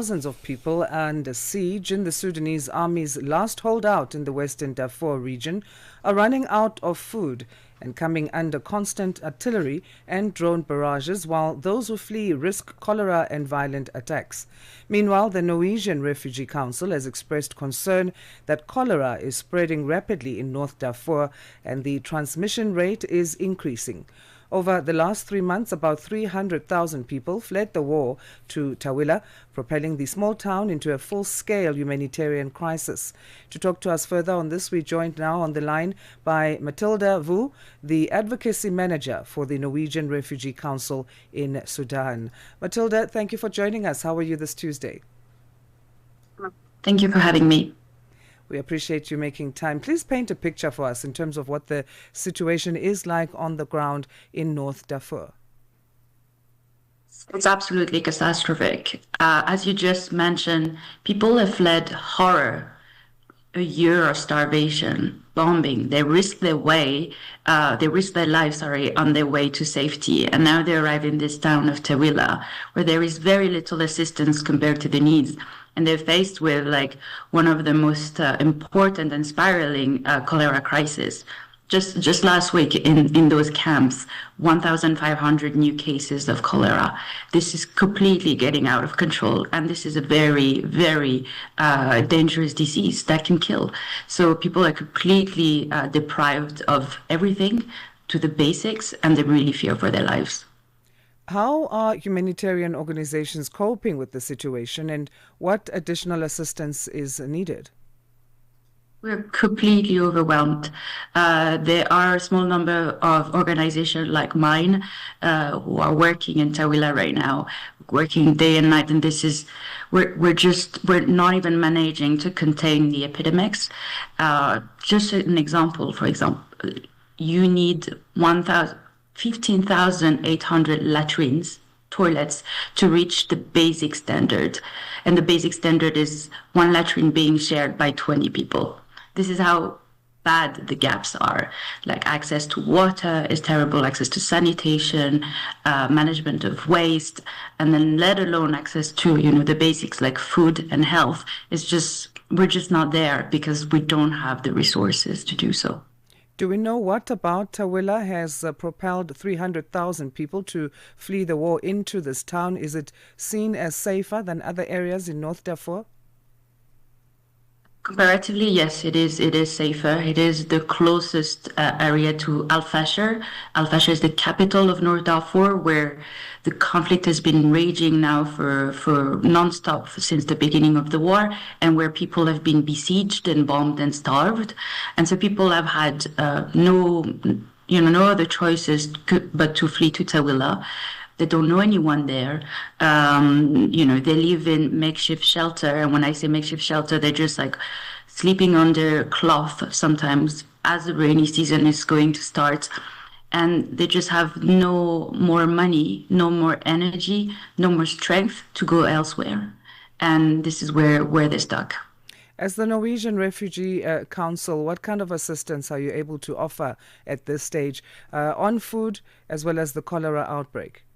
Thousands of people under siege in the Sudanese army's last holdout in the western Darfur region are running out of food and coming under constant artillery and drone barrages, while those who flee risk cholera and violent attacks. Meanwhile, the Norwegian Refugee Council has expressed concern that cholera is spreading rapidly in North Darfur and the transmission rate is increasing. Over the last 3 months, about 300,000 people fled the war to Tawila, propelling the small town into a full-scale humanitarian crisis. To talk to us further on this, we're joined now on the line by Mathilde, the Advocacy Manager for the Norwegian Refugee Council in Sudan. Mathilde, thank you for joining us. How are you this Tuesday? Thank you for having me. We appreciate you making time. Please paint a picture for us in terms of what the situation is like on the ground in North Darfur. It's absolutely catastrophic. As you just mentioned, people have fled horror, a year of starvation, bombing. They risked their lives, on their way to safety. And now they arrive in this town of Tawila, where there is very little assistance compared to the needs. And they're faced with one of the most important and spiraling cholera crisis. Just last week in those camps, 1,500 new cases of cholera. This is completely getting out of control. And this is a very, very dangerous disease that can kill. So people are completely deprived of everything to the basics, and they really fear for their lives. How are humanitarian organizations coping with the situation, and what additional assistance is needed? We're completely overwhelmed. There are a small number of organizations like mine who are working in Tawila right now, working day and night, and we're not even managing to contain the epidemics. Just an example, for example, you need 15,800 latrines, toilets, to reach the basic standard. And the basic standard is one latrine being shared by 20 people. This is how bad the gaps are. Like access to water is terrible, access to sanitation, management of waste, and then let alone access to, the basics like food and health. We're just not there because we don't have the resources to do so. Do we know what about Tawila has propelled 300,000 people to flee the war into this town? Is it seen as safer than other areas in North Darfur? Comparatively, yes, it is. It is safer. It is the closest area to Al-Fasher. Al-Fasher is the capital of North Darfur, where the conflict has been raging now for non-stop since the beginning of the war, and where people have been besieged and bombed and starved. And so people have had no other choices but to flee to Tawila. They don't know anyone there. They live in makeshift shelter. And when I say makeshift shelter, they're just sleeping under cloth sometimes as the rainy season is going to start. And they just have no more money, no more energy, no more strength to go elsewhere. And this is where they're stuck. As the Norwegian Refugee Council, what kind of assistance are you able to offer at this stage on food as well as the cholera outbreak?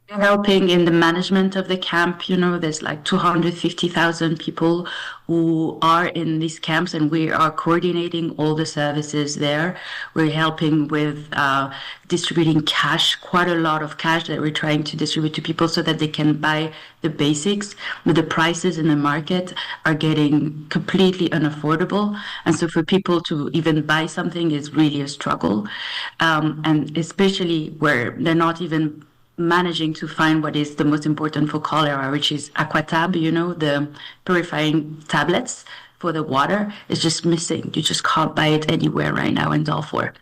Helping in the management of the camp. There's 250,000 people who are in these camps, and we are coordinating all the services there. We're helping with distributing cash, quite a lot of cash that we're trying to distribute to people so that they can buy the basics. But the prices in the market are getting completely unaffordable. And so for people to even buy something is really a struggle. And especially where they're not even managing to find what is the most important for cholera, which is aquatab, the purifying tablets for the water, is just missing. You just can't buy it anywhere right now in Darfur.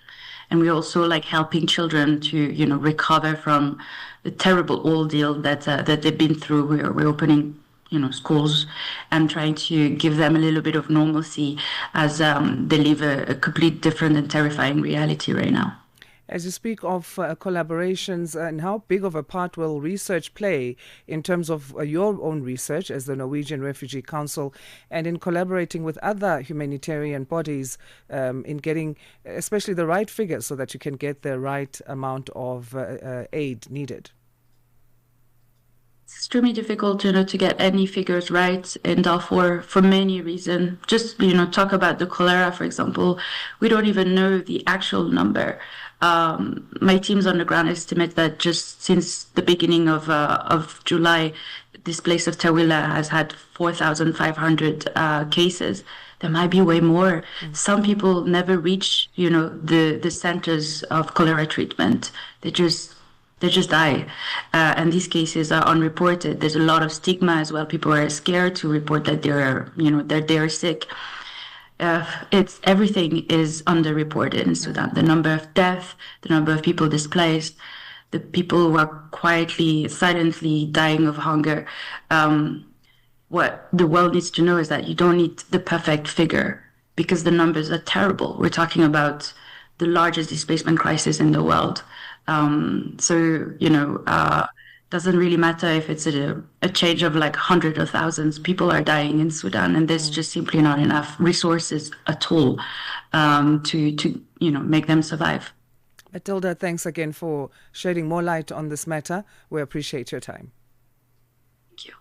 And we're also helping children to, recover from the terrible ordeal that they've been through. We're opening, schools and trying to give them a little bit of normalcy as they live a complete different and terrifying reality right now. As you speak of collaborations, and how big of a part will research play in terms of your own research as the Norwegian Refugee Council and in collaborating with other humanitarian bodies in getting especially the right figures so that you can get the right amount of aid needed? extremely difficult, to get any figures right in Darfur for many reasons. Just, talk about the cholera, for example. We don't even know the actual number. My teams on the ground estimate that just since the beginning of July, this place of Tawila has had 4,500 cases. There might be way more. Some people never reach, the centers of cholera treatment. They just die. And these cases are unreported. There's a lot of stigma as well. People are scared to report that they're sick. It's everything is underreported in Sudan. The number of deaths, the number of people displaced, the people who are quietly, silently dying of hunger. What the world needs to know is that you don't need the perfect figure because the numbers are terrible. We're talking about the largest displacement crisis in the world. Doesn't really matter if it's a change of like hundreds of thousands. People are dying in Sudan, and there's just simply not enough resources at all to make them survive. Mathilde, thanks again for shedding more light on this matter. We appreciate your time. Thank you.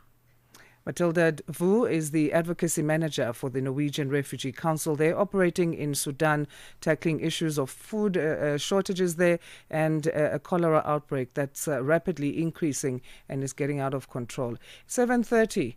Mathilde Vu is the Advocacy Manager for the Norwegian Refugee Council. They're operating in Sudan, tackling issues of food shortages there and a cholera outbreak that's rapidly increasing and is getting out of control. 7:30.